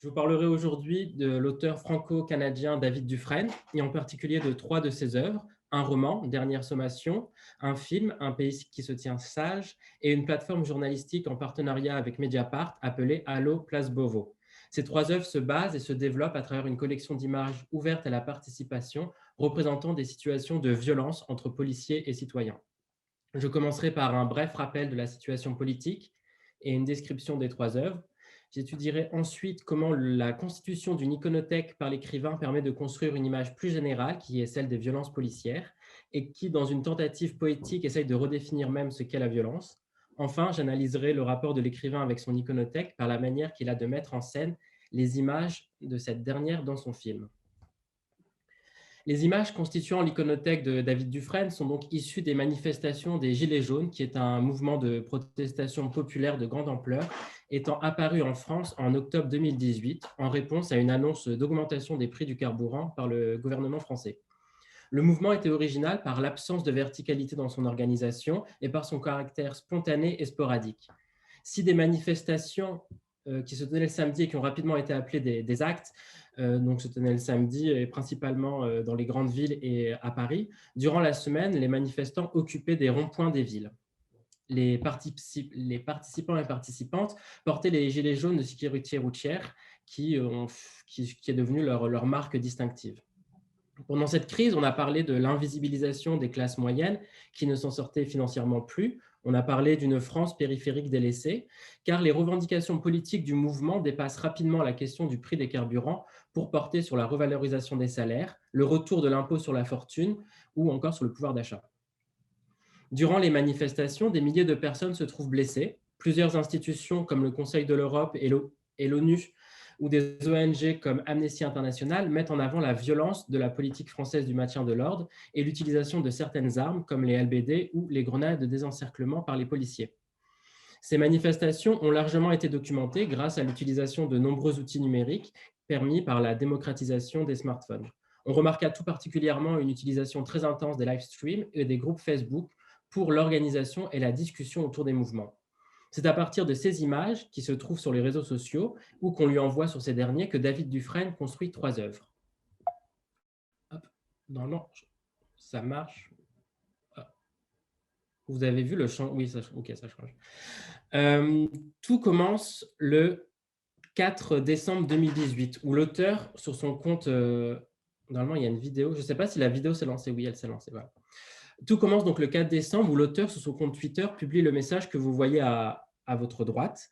Je vous parlerai aujourd'hui de l'auteur franco-canadien David Dufresne, et en particulier de trois de ses œuvres: un roman, Dernière sommation, un film, Un pays qui se tient sage, et une plateforme journalistique en partenariat avec Mediapart appelée Allo Place Beauvau. Ces trois œuvres se basent et se développent à travers une collection d'images ouvertes à la participation, représentant des situations de violence entre policiers et citoyens. Je commencerai par un bref rappel de la situation politique et une description des trois œuvres. J'étudierai ensuite comment la constitution d'une iconothèque par l'écrivain permet de construire une image plus générale, qui est celle des violences policières, et qui, dans une tentative poétique, essaye de redéfinir même ce qu'est la violence. Enfin, j'analyserai le rapport de l'écrivain avec son iconothèque par la manière qu'il a de mettre en scène les images de cette dernière dans son film. Les images constituant l'iconothèque de David Dufresne sont donc issues des manifestations des Gilets jaunes, qui est un mouvement de protestation populaire de grande ampleur, étant apparu en France en octobre 2018 en réponse à une annonce d'augmentation des prix du carburant par le gouvernement français. Le mouvement était original par l'absence de verticalité dans son organisation et par son caractère spontané et sporadique. Si des manifestations qui se tenaient le samedi et qui ont rapidement été appelées des actes, donc se tenaient le samedi et principalement dans les grandes villes et à Paris, durant la semaine, les manifestants occupaient des ronds-points des villes. Les participants et participantes portaient les gilets jaunes de sécurité routière qui est devenu leur marque distinctive. Pendant cette crise, on a parlé de l'invisibilisation des classes moyennes qui ne s'en sortaient financièrement plus. On a parlé d'une France périphérique délaissée, car les revendications politiques du mouvement dépassent rapidement la question du prix des carburants pour porter sur la revalorisation des salaires, le retour de l'impôt sur la fortune ou encore sur le pouvoir d'achat. Durant les manifestations, des milliers de personnes se trouvent blessées. Plusieurs institutions comme le Conseil de l'Europe et l'ONU ou des ONG comme Amnesty International mettent en avant la violence de la politique française du maintien de l'ordre et l'utilisation de certaines armes comme les LBD ou les grenades de désencerclement par les policiers. Ces manifestations ont largement été documentées grâce à l'utilisation de nombreux outils numériques permis par la démocratisation des smartphones. On remarqua tout particulièrement une utilisation très intense des live streams et des groupes Facebook pour l'organisation et la discussion autour des mouvements. C'est à partir de ces images qui se trouvent sur les réseaux sociaux ou qu'on lui envoie sur ces derniers que David Dufresne construit trois œuvres. Hop, normalement, ça marche. Vous avez vu le champ? Oui, ok, ça change. Tout commence le 4 décembre 2018, où l'auteur, sur son compte, normalement, il y a une vidéo. Je ne sais pas si la vidéo s'est lancée. Oui, elle s'est lancée. Voilà. Tout commence donc le 4 décembre, où l'auteur, sur son compte Twitter, publie le message que vous voyez à votre droite.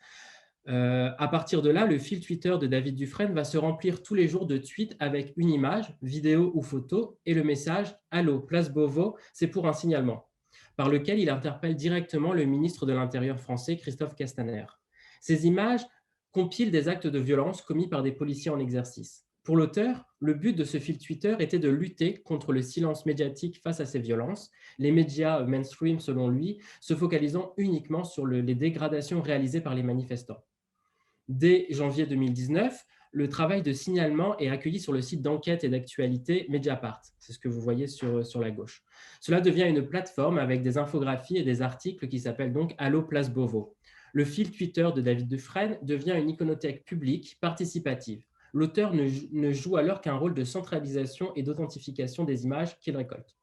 À partir de là, le fil Twitter de David Dufresne va se remplir tous les jours de tweets avec une image, vidéo ou photo, et le message « Allô, place Beauvau, c'est pour un signalement », par lequel il interpelle directement le ministre de l'Intérieur français, Christophe Castaner. Ces images compilent des actes de violence commis par des policiers en exercice. Pour l'auteur, le but de ce fil Twitter était de lutter contre le silence médiatique face à ces violences, les médias mainstream, selon lui, se focalisant uniquement sur les dégradations réalisées par les manifestants. Dès janvier 2019, le travail de signalement est accueilli sur le site d'enquête et d'actualité Mediapart. C'est ce que vous voyez sur la gauche. Cela devient une plateforme avec des infographies et des articles qui s'appellent donc Allo Place Beauvau. Le fil Twitter de David Dufresne devient une iconothèque publique participative. L'auteur ne joue alors qu'un rôle de centralisation et d'authentification des images qu'il récolte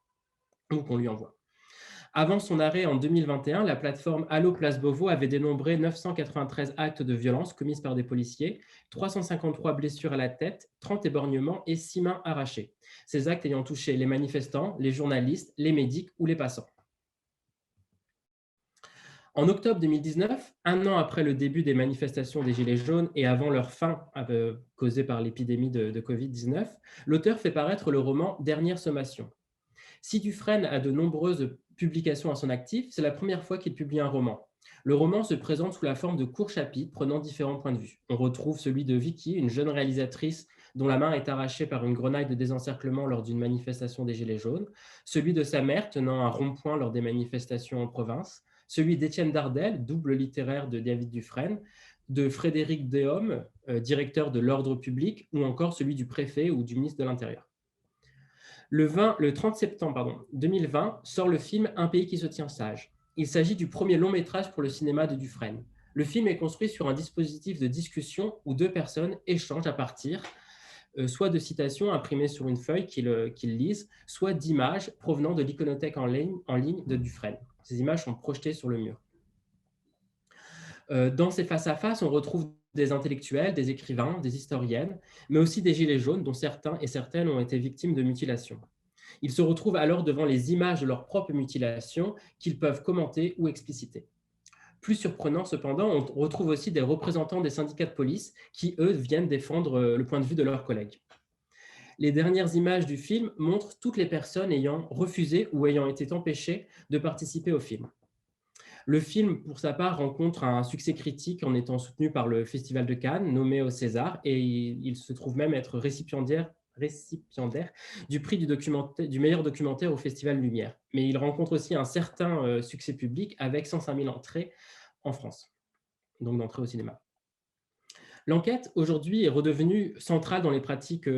ou qu'on lui envoie. Avant son arrêt en 2021, la plateforme Allo Place Beauvau avait dénombré 993 actes de violence commis par des policiers, 353 blessures à la tête, 30 éborgnements et 6 mains arrachées. Ces actes ayant touché les manifestants, les journalistes, les médics ou les passants. En octobre 2019, un an après le début des manifestations des Gilets jaunes et avant leur fin causée par l'épidémie de Covid-19, l'auteur fait paraître le roman Dernière sommation. Si Dufresne a de nombreuses publications à son actif, c'est la première fois qu'il publie un roman. Le roman se présente sous la forme de courts chapitres prenant différents points de vue. On retrouve celui de Vicky, une jeune réalisatrice dont la main est arrachée par une grenade de désencerclement lors d'une manifestation des Gilets jaunes, celui de sa mère tenant un rond-point lors des manifestations en province, celui d'Étienne Dardel, double littéraire de David Dufresne, de Frédéric Déhomme, directeur de l'ordre public, ou encore celui du préfet ou du ministre de l'Intérieur. Le 30 septembre 2020 sort le film Un pays qui se tient sage. Il s'agit du premier long métrage pour le cinéma de Dufresne. Le film est construit sur un dispositif de discussion où deux personnes échangent à partir soit de citations imprimées sur une feuille qu'ils lisent, soit d'images provenant de l'iconothèque en ligne de Dufresne. Ces images sont projetées sur le mur. Dans ces face-à-face, on retrouve des intellectuels, des écrivains, des historiennes, mais aussi des gilets jaunes dont certains et certaines ont été victimes de mutilations. Ils se retrouvent alors devant les images de leur propre mutilation qu'ils peuvent commenter ou expliciter. Plus surprenant cependant, on retrouve aussi des représentants des syndicats de police qui, eux, viennent défendre le point de vue de leurs collègues. Les dernières images du film montrent toutes les personnes ayant refusé ou ayant été empêchées de participer au film. Le film, pour sa part, rencontre un succès critique en étant soutenu par le Festival de Cannes, nommé au César, et il se trouve même être récipiendaire du prix du meilleur documentaire au Festival Lumière. Mais il rencontre aussi un certain succès public avec 105 000 entrées en France, donc d'entrées au cinéma. L'enquête, aujourd'hui, est redevenue centrale dans les pratiques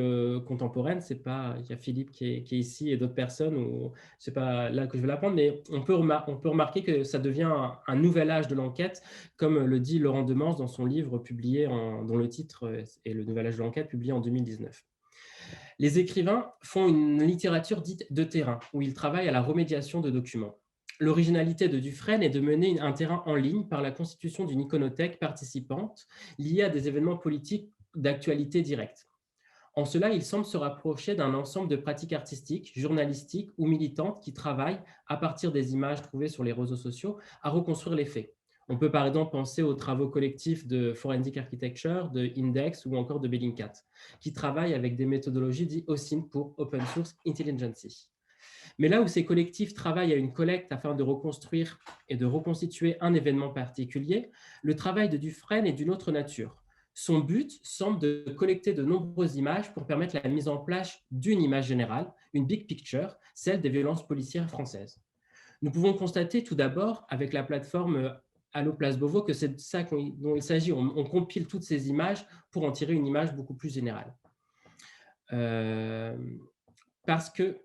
contemporaines. C'est pas, il y a Philippe qui est ici et d'autres personnes, ou c'est pas là que je vais l'apprendre, mais on peut remarquer que ça devient un nouvel âge de l'enquête, comme le dit Laurent Demans dans son livre publié, dont le titre est Le nouvel âge de l'enquête, publié en 2019. Les écrivains font une littérature dite de terrain, où ils travaillent à la remédiation de documents. L'originalité de Dufresne est de mener un terrain en ligne par la constitution d'une iconothèque participante liée à des événements politiques d'actualité directe. En cela, il semble se rapprocher d'un ensemble de pratiques artistiques, journalistiques ou militantes qui travaillent, à partir des images trouvées sur les réseaux sociaux, à reconstruire les faits. On peut par exemple penser aux travaux collectifs de Forensic Architecture, de Index ou encore de Bellingcat, qui travaillent avec des méthodologies dites OSINT pour Open Source Intelligence. Mais là où ces collectifs travaillent à une collecte afin de reconstruire et de reconstituer un événement particulier, le travail de Dufresne est d'une autre nature. Son but semble de collecter de nombreuses images pour permettre la mise en place d'une image générale, une big picture, celle des violences policières françaises. Nous pouvons constater tout d'abord, avec la plateforme Allo Place Beauvau, que c'est de ça dont il s'agit. On compile toutes ces images pour en tirer une image beaucoup plus générale. Parce que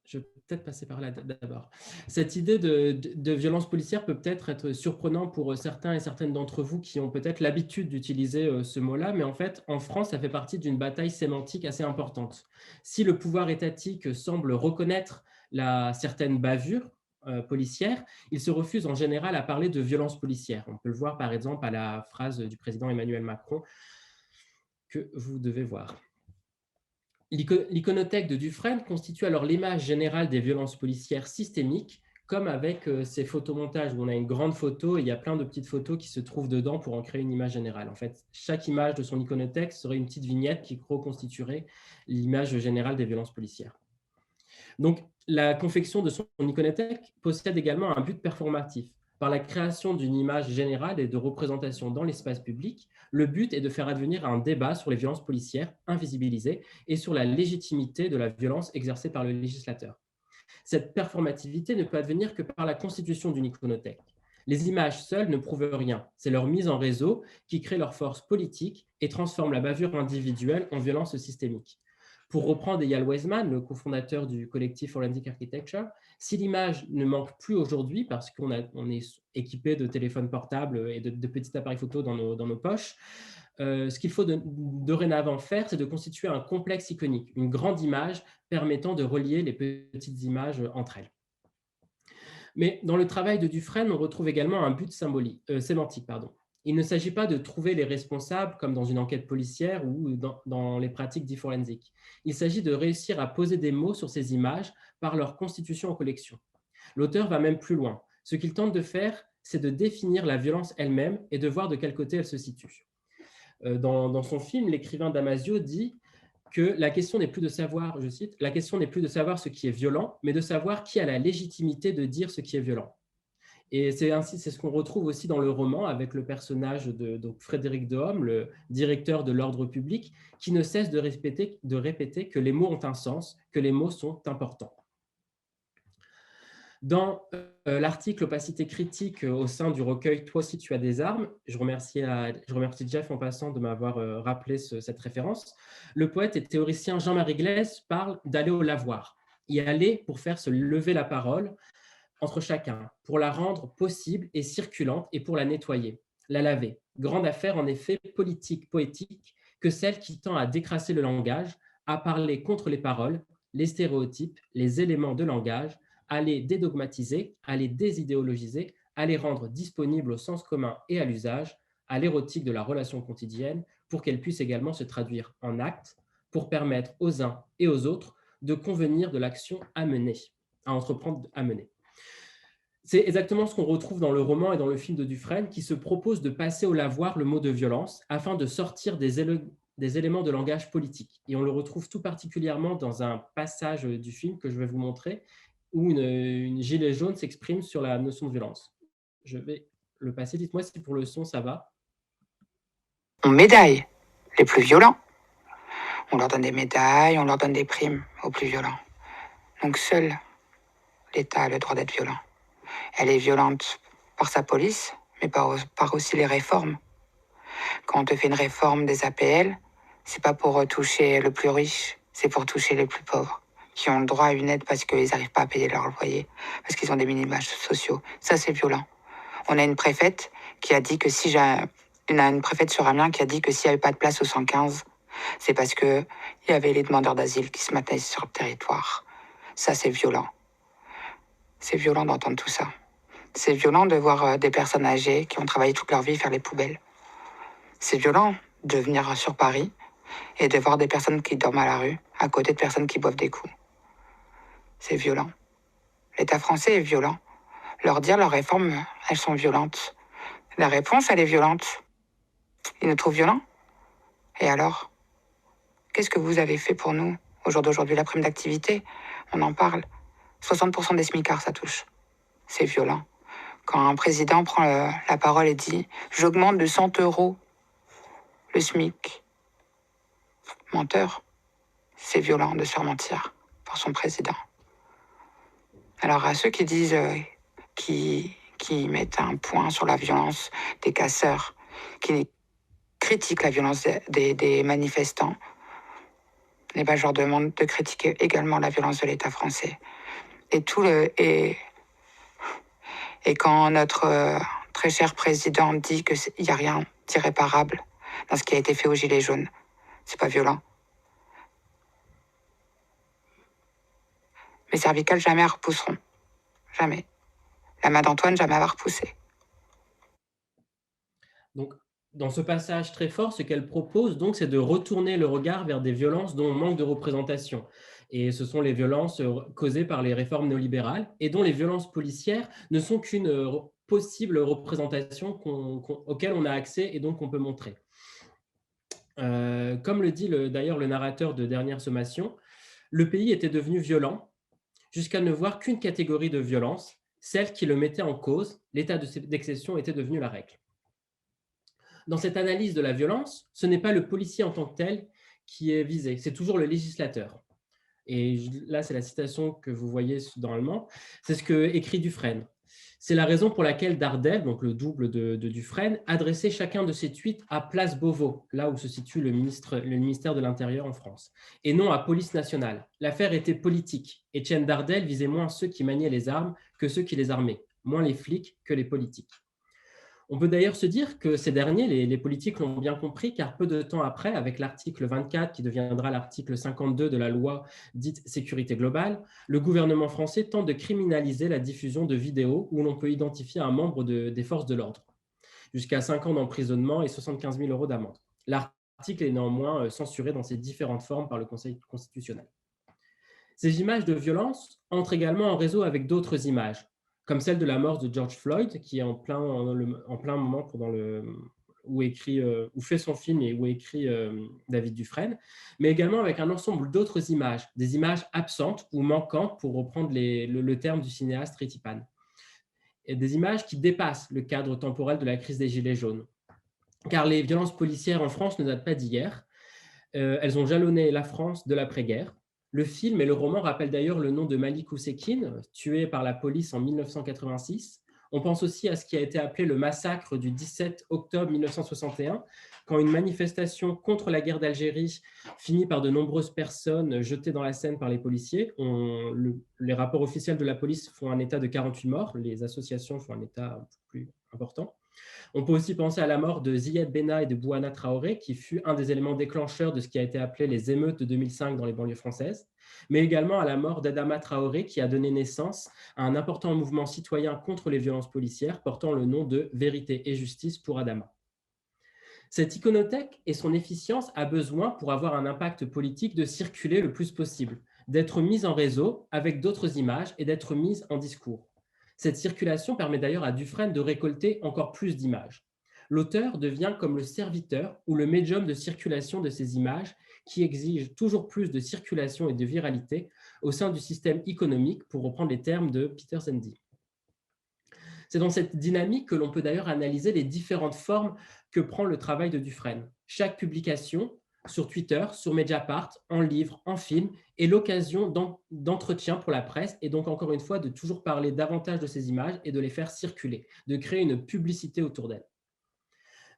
je vais peut-être passer par là d'abord. Cette idée de violence policière peut peut-être être surprenante pour certains et certaines d'entre vous qui ont peut-être l'habitude d'utiliser ce mot-là, mais en fait, en France, ça fait partie d'une bataille sémantique assez importante. Si le pouvoir étatique semble reconnaître certaines bavures policières, il se refuse en général à parler de violence policière. On peut le voir par exemple à la phrase du président Emmanuel Macron que vous devez voir. L'iconothèque de Dufresne constitue alors l'image générale des violences policières systémiques, comme avec ces photomontages où on a une grande photo et il y a plein de petites photos qui se trouvent dedans pour en créer une image générale. En fait, chaque image de son iconothèque serait une petite vignette qui reconstituerait l'image générale des violences policières. Donc, la confection de son iconothèque possède également un but performatif. Par la création d'une image générale et de représentation dans l'espace public, le but est de faire advenir un débat sur les violences policières invisibilisées et sur la légitimité de la violence exercée par le législateur. Cette performativité ne peut advenir que par la constitution d'une iconothèque. Les images seules ne prouvent rien, c'est leur mise en réseau qui crée leur force politique et transforme la bavure individuelle en violence systémique. Pour reprendre Eyal Weizman, le cofondateur du collectif Forensic Architecture, si l'image ne manque plus aujourd'hui parce qu'on est équipé de téléphones portables et de petits appareils photo dans nos poches, ce qu'il faut dorénavant faire, c'est de constituer un complexe iconique, une grande image permettant de relier les petites images entre elles. Mais dans le travail de Dufresne, on retrouve également un but sémantique. Il ne s'agit pas de trouver les responsables comme dans une enquête policière ou dans les pratiques d'e-forensic. Il s'agit de réussir à poser des mots sur ces images par leur constitution en collection. L'auteur va même plus loin. Ce qu'il tente de faire, c'est de définir la violence elle-même et de voir de quel côté elle se situe. Dans son film, l'écrivain Damasio dit que la question n'est plus de savoir, je cite, la question n'est plus de savoir ce qui est violent, mais de savoir qui a la légitimité de dire ce qui est violent. Et c'est ce qu'on retrouve aussi dans le roman avec le personnage de Frédéric Dehaume, le directeur de l'ordre public, qui ne cesse de répéter que les mots ont un sens, que les mots sont importants. Dans l'article Opacité critique au sein du recueil Toi aussi tu as des armes, je remercie Jeff en passant de m'avoir rappelé cette référence, le poète et théoricien Jean-Marie Glaise parle d'aller au lavoir, y aller pour faire se lever la parole, entre chacun pour la rendre possible et circulante et pour la nettoyer, la laver. Grande affaire en effet politique, poétique, que celle qui tend à décrasser le langage, à parler contre les paroles, les stéréotypes, les éléments de langage, à les dédogmatiser, à les désidéologiser, à les rendre disponibles au sens commun et à l'usage, à l'érotique de la relation quotidienne, pour qu'elle puisse également se traduire en actes, pour permettre aux uns et aux autres de convenir de l'action à mener, à entreprendre à mener. C'est exactement ce qu'on retrouve dans le roman et dans le film de Dufresne, qui se propose de passer au lavoir le mot de violence afin de sortir des éléments de langage politique. Et on le retrouve tout particulièrement dans un passage du film que je vais vous montrer, où une gilet jaune s'exprime sur la notion de violence. Je vais le passer. Dites-moi si pour le son, ça va. On médaille les plus violents. On leur donne des médailles, on leur donne des primes aux plus violents. Donc seul l'État a le droit d'être violent. Elle est violente par sa police, mais par aussi les réformes. Quand on te fait une réforme des APL, c'est pas pour toucher le plus riche, c'est pour toucher les plus pauvres, qui ont le droit à une aide parce qu'ils n'arrivent pas à payer leur loyer, parce qu'ils ont des minima sociaux. Ça, c'est violent. On a une préfète qui a dit que une préfète sur Amiens qui a dit que s'il n'y avait pas de place au 115, c'est parce qu'il y avait les demandeurs d'asile qui se maintenaient sur le territoire. Ça, c'est violent. C'est violent d'entendre tout ça. C'est violent de voir des personnes âgées qui ont travaillé toute leur vie faire les poubelles. C'est violent de venir sur Paris et de voir des personnes qui dorment à la rue, à côté de personnes qui boivent des coups. C'est violent. L'État français est violent. Leur dire leurs réformes, elles sont violentes. La réponse, elle est violente. Ils nous trouvent violents. Et alors, qu'est-ce que vous avez fait pour nous au jour d'aujourd'hui? La prime d'activité, on en parle. 60% des smicards, ça touche. C'est violent. Quand un président prend la parole et dit « J'augmente de 100 euros le SMIC », menteur, c'est violent de se faire mentir par son président. Alors à ceux qui disent, qui mettent un point sur la violence des casseurs, qui critiquent la violence des manifestants, eh ben, je leur demande de critiquer également la violence de l'État français. Et quand notre très cher président dit qu'il n'y a rien d'irréparable dans ce qui a été fait aux Gilets jaunes, c'est pas violent. Mes cervicales jamais repousseront. Jamais. La main d'Antoine jamais va repousser. Donc, dans ce passage très fort, ce qu'elle propose, donc, c'est de retourner le regard vers des violences dont on manque de représentation. Et ce sont les violences causées par les réformes néolibérales et dont les violences policières ne sont qu'une possible représentation auquel on a accès et donc qu'on peut montrer. Comme le dit d'ailleurs le narrateur de Dernière Sommation, le pays était devenu violent jusqu'à ne voir qu'une catégorie de violence, celle qui le mettait en cause. L'état d'exception était devenu la règle. Dans cette analyse de la violence, ce n'est pas le policier en tant que tel qui est visé, c'est toujours le législateur. Et là, c'est la citation que vous voyez dans Allemand, c'est ce que écrit Dufresne. C'est la raison pour laquelle Dardel, donc le double de Dufresne, adressait chacun de ses tweets à Place Beauvau, là où se situe le ministère de l'Intérieur en France, et non à Police nationale. L'affaire était politique. Étienne Dardel visait moins ceux qui maniaient les armes que ceux qui les armaient, moins les flics que les politiques. On peut d'ailleurs se dire que ces derniers, les politiques l'ont bien compris, car peu de temps après, avec l'article 24, qui deviendra l'article 52 de la loi dite sécurité globale, le gouvernement français tente de criminaliser la diffusion de vidéos où l'on peut identifier un membre des forces de l'ordre, jusqu'à 5 ans d'emprisonnement et 75 000 € d'amende. L'article est néanmoins censuré dans ses différentes formes par le Conseil constitutionnel. Ces images de violence entrent également en réseau avec d'autres images, comme celle de la mort de George Floyd, qui est en plein moment où fait son film et où écrit David Dufresne, mais également avec un ensemble d'autres images, des images absentes ou manquantes, pour reprendre le terme du cinéaste Ritipan, et des images qui dépassent le cadre temporel de la crise des Gilets jaunes. Car les violences policières en France ne datent pas d'hier. Elles ont jalonné la France de l'après-guerre. Le film et le roman rappellent d'ailleurs le nom de Malik Oussekine, tué par la police en 1986, On pense aussi à ce qui a été appelé le massacre du 17 octobre 1961, quand une manifestation contre la guerre d'Algérie finit par de nombreuses personnes jetées dans la Seine par les policiers. Les rapports officiels de la police font un état de 48 morts, les associations font un état un peu plus important. On peut aussi penser à la mort de Ziyad Benna et de Bouana Traoré, qui fut un des éléments déclencheurs de ce qui a été appelé les émeutes de 2005 dans les banlieues françaises, mais également à la mort d'Adama Traoré, qui a donné naissance à un important mouvement citoyen contre les violences policières, portant le nom de Vérité et Justice pour Adama. Cette iconothèque et son efficience a besoin, pour avoir un impact politique, de circuler le plus possible, d'être mise en réseau avec d'autres images et d'être mise en discours. Cette circulation permet d'ailleurs à Dufresne de récolter encore plus d'images. L'auteur devient comme le serviteur ou le médium de circulation de ces images qui exigent toujours plus de circulation et de viralité au sein du système économique, pour reprendre les termes de Peter Zendy. C'est dans cette dynamique que l'on peut d'ailleurs analyser les différentes formes que prend le travail de Dufresne. Chaque publication, sur Twitter, sur Mediapart, en livre, en film, est l'occasion d'entretien pour la presse, et donc encore une fois de toujours parler davantage de ces images et de les faire circuler, de créer une publicité autour d'elles.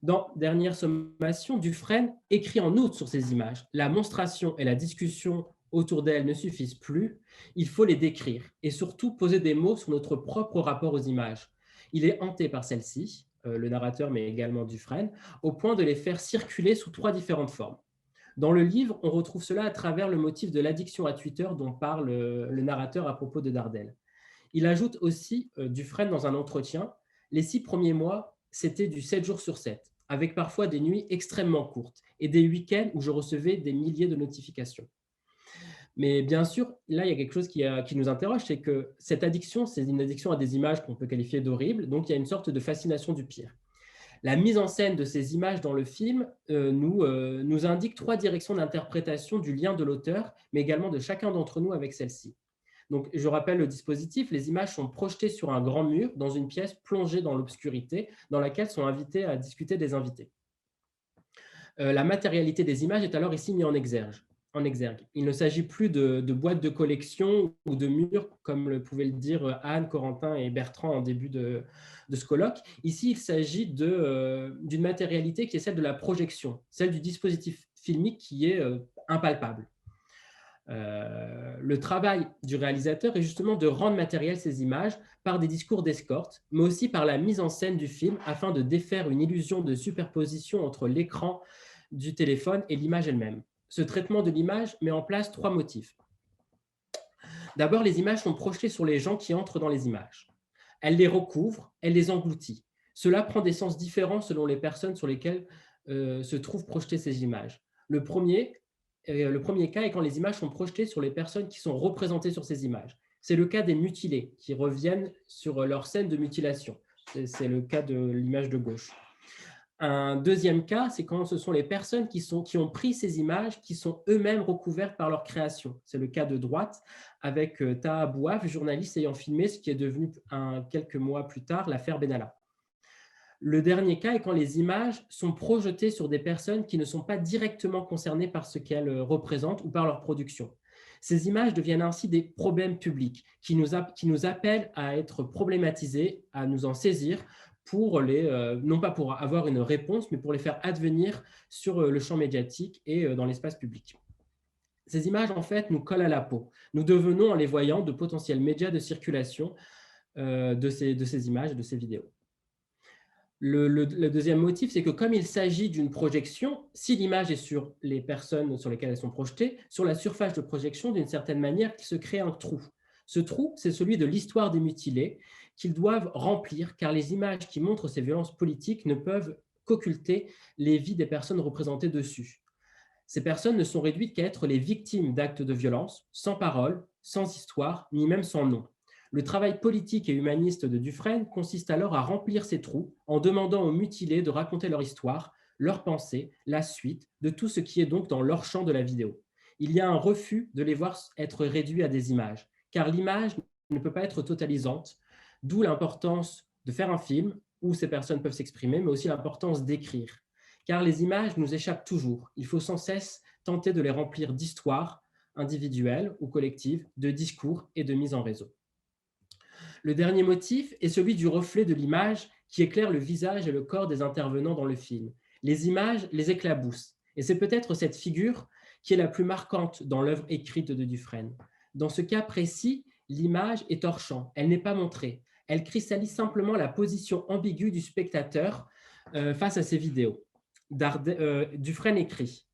Dans Dernière sommation, Dufresne écrit en outre sur ces images: la monstration et la discussion autour d'elles ne suffisent plus, il faut les décrire et surtout poser des mots sur notre propre rapport aux images. Il est hanté par celles-ci, le narrateur mais également Dufresne, au point de les faire circuler sous 3 différentes formes. Dans le livre, on retrouve cela à travers le motif de l'addiction à Twitter dont parle le narrateur à propos de Dardel. Il ajoute aussi, Dufresne, dans un entretien: les 6 premiers mois, c'était du 7 jours sur 7, avec parfois des nuits extrêmement courtes et des week-ends où je recevais des milliers de notifications. Mais bien sûr, là, il y a quelque chose qui nous interroge, c'est que cette addiction, c'est une addiction à des images qu'on peut qualifier d'horribles, donc il y a une sorte de fascination du pire. La mise en scène de ces images dans le film nous indique 3 directions d'interprétation du lien de l'auteur, mais également de chacun d'entre nous avec celle-ci. Donc, je rappelle le dispositif: les images sont projetées sur un grand mur dans une pièce plongée dans l'obscurité, dans laquelle sont invités à discuter des invités. La matérialité des images est alors ici mise en exergue. Il ne s'agit plus de boîtes de collection ou de murs, comme pouvaient le dire Anne, Corentin et Bertrand en début de ce colloque. Ici, il s'agit d'une matérialité qui est celle de la projection, celle du dispositif filmique qui est impalpable. Le travail du réalisateur est justement de rendre matérielles ces images par des discours d'escorte, mais aussi par la mise en scène du film, afin de défaire une illusion de superposition entre l'écran du téléphone et l'image elle-même. Ce traitement de l'image met en place 3 motifs. D'abord, les images sont projetées sur les gens qui entrent dans les images. Elle les recouvre, elle les engloutit. Cela prend des sens différents selon les personnes sur lesquelles se trouvent projetées ces images. Le premier cas est quand les images sont projetées sur les personnes qui sont représentées sur ces images. C'est le cas des mutilés qui reviennent sur leur scène de mutilation. C'est le cas de l'image de gauche. Un deuxième cas, c'est quand ce sont les personnes qui ont pris ces images, qui sont eux-mêmes recouvertes par leur création. C'est le cas de droite, avec Taha Bouaf, journaliste ayant filmé ce qui est devenu quelques mois plus tard l'affaire Benalla. Le dernier cas est quand les images sont projetées sur des personnes qui ne sont pas directement concernées par ce qu'elles représentent ou par leur production. Ces images deviennent ainsi des problèmes publics qui nous appellent à être problématisés, à nous en saisir, non pas pour avoir une réponse, mais pour les faire advenir sur le champ médiatique et dans l'espace public. Ces images, en fait, nous collent à la peau. Nous devenons, en les voyant, de potentiels médias de circulation de ces images, de ces vidéos. Le deuxième motif, c'est que comme il s'agit d'une projection, si l'image est sur les personnes sur lesquelles elles sont projetées, sur la surface de projection, d'une certaine manière, il se crée un trou. Ce trou, c'est celui de l'histoire des mutilés qu'ils doivent remplir, car les images qui montrent ces violences politiques ne peuvent qu'occulter les vies des personnes représentées dessus. Ces personnes ne sont réduites qu'à être les victimes d'actes de violence, sans parole, sans histoire, ni même sans nom. Le travail politique et humaniste de Dufresne consiste alors à remplir ces trous en demandant aux mutilés de raconter leur histoire, leurs pensées, la suite de tout ce qui est donc dans leur champ de la vidéo. Il y a un refus de les voir être réduits à des images, car l'image ne peut pas être totalisante, d'où l'importance de faire un film où ces personnes peuvent s'exprimer, mais aussi l'importance d'écrire. Car les images nous échappent toujours. Il faut sans cesse tenter de les remplir d'histoires individuelles ou collectives, de discours et de mise en réseau. Le dernier motif est celui du reflet de l'image qui éclaire le visage et le corps des intervenants dans le film. Les images les éclaboussent, et c'est peut-être cette figure qui est la plus marquante dans l'œuvre écrite de Dufresne. Dans ce cas précis, l'image est hors champ, elle n'est pas montrée. Elle cristallise simplement la position ambiguë du spectateur face à ces vidéos. Dufresne écrit: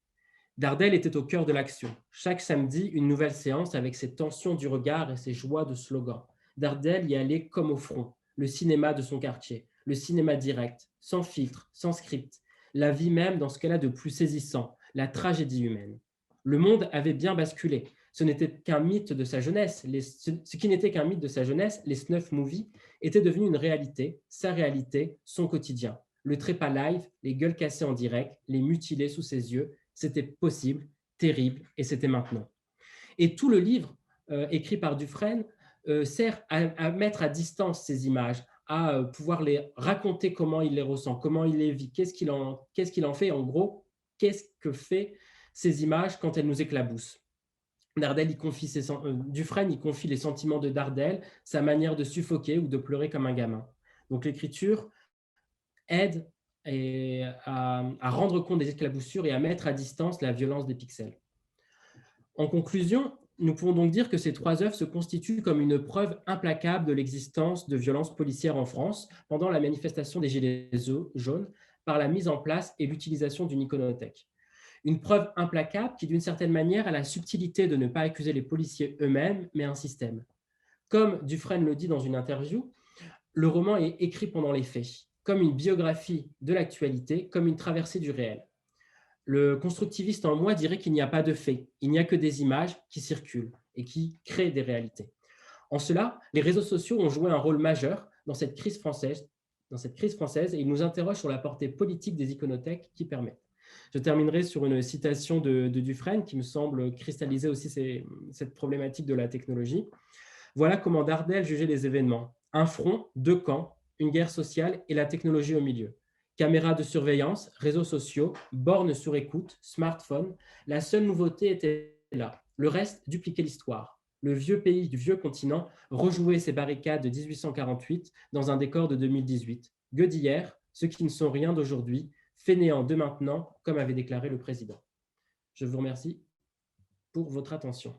Dardel était au cœur de l'action. Chaque samedi, une nouvelle séance avec ses tensions du regard et ses joies de slogan. Dardel y allait comme au front, le cinéma de son quartier, le cinéma direct, sans filtre, sans script, la vie même dans ce qu'elle a de plus saisissant, la tragédie humaine. Le monde avait bien basculé. Ce n'était qu'un mythe de sa jeunesse. Ce qui n'était qu'un mythe de sa jeunesse, les snuff movies, était devenu une réalité, sa réalité, son quotidien. Le trépas live, les gueules cassées en direct, les mutilés sous ses yeux, c'était possible, terrible, et c'était maintenant. Et tout le livre écrit par Dufresne sert à mettre à distance ces images, à pouvoir les raconter comment il les ressent, comment il les vit, qu'est-ce qu'il en fait, en gros, qu'est-ce que fait ces images quand elles nous éclaboussent. Dufresne il confie les sentiments de Dardel, sa manière de suffoquer ou de pleurer comme un gamin. Donc l'écriture aide à rendre compte des éclaboussures et à mettre à distance la violence des pixels. En conclusion, nous pouvons donc dire que ces trois œuvres se constituent comme une preuve implacable de l'existence de violences policières en France pendant la manifestation des Gilets jaunes par la mise en place et l'utilisation d'une iconothèque. Une preuve implacable qui, d'une certaine manière, a la subtilité de ne pas accuser les policiers eux-mêmes, mais un système. Comme Dufresne le dit dans une interview, le roman est écrit pendant les faits, comme une biographie de l'actualité, comme une traversée du réel. Le constructiviste en moi dirait qu'il n'y a pas de faits, il n'y a que des images qui circulent et qui créent des réalités. En cela, les réseaux sociaux ont joué un rôle majeur dans cette crise française et ils nous interrogent sur la portée politique des iconothèques qui permettent. Je terminerai sur une citation de Dufresne qui me semble cristalliser aussi cette problématique de la technologie. Voilà comment Dardel jugeait les événements. Un front, deux camps, une guerre sociale et la technologie au milieu. Caméras de surveillance, réseaux sociaux, bornes sur écoute, smartphones. La seule nouveauté était là. Le reste dupliquait l'histoire. Le vieux pays du vieux continent rejouait ses barricades de 1848 dans un décor de 2018. Gueux d'hier, ceux qui ne sont rien d'aujourd'hui, fainéants de maintenant, comme avait déclaré le président. Je vous remercie pour votre attention.